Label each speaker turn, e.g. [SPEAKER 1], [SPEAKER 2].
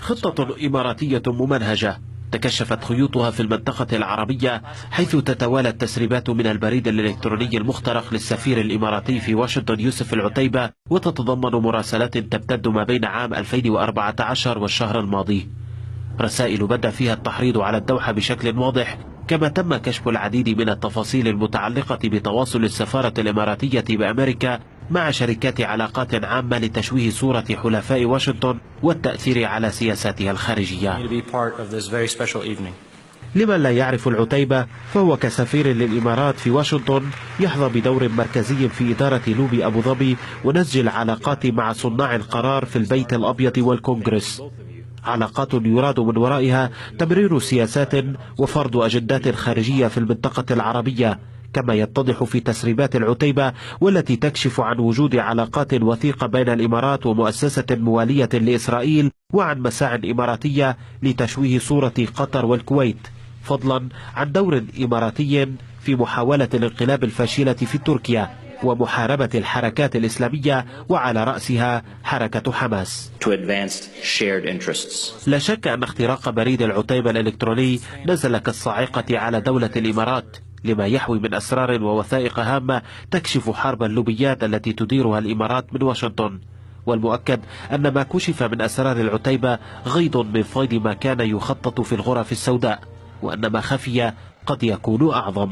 [SPEAKER 1] خطة إماراتية ممنهجة تكشفت خيوطها في المنطقة العربية، حيث تتوالى التسريبات من البريد الإلكتروني المخترق للسفير الإماراتي في واشنطن يوسف العتيبة، وتتضمن مراسلات تمتد ما بين عام 2014 والشهر الماضي. رسائل بدأ فيها التحريض على الدوحة بشكل واضح، كما تم كشف العديد من التفاصيل المتعلقة بتواصل السفارة الإماراتية بأمريكا مع شركات علاقات عامة لتشويه صورة حلفاء واشنطن والتأثير على سياساتها الخارجية. لمن لا يعرف العتيبة، فهو كسفير للإمارات في واشنطن يحظى بدور مركزي في إدارة لوبي أبو ظبي ونسج العلاقات مع صناع القرار في البيت الأبيض والكونغرس، علاقات يراد من ورائها تمرير سياسات وفرض أجندات خارجية في المنطقة العربية، كما يتضح في تسريبات العتيبة والتي تكشف عن وجود علاقات وثيقة بين الإمارات ومؤسسة موالية لإسرائيل، وعن مساعٍ إماراتية لتشويه صورة قطر والكويت، فضلا عن دور إماراتي في محاولة الانقلاب الفاشلة في تركيا ومحاربة الحركات الإسلامية وعلى رأسها حركة حماس. لا شك أن اختراق بريد العتيبة الإلكتروني نزل كالصاعقة على دولة الإمارات، لما يحوي من أسرار ووثائق هامة تكشف حرب اللوبيات التي تديرها الإمارات من واشنطن. والمؤكد أن ما كشف من أسرار العتيبة غيض من فيض ما كان يخطط في الغرف السوداء، وأن ما خفي قد يكون أعظم.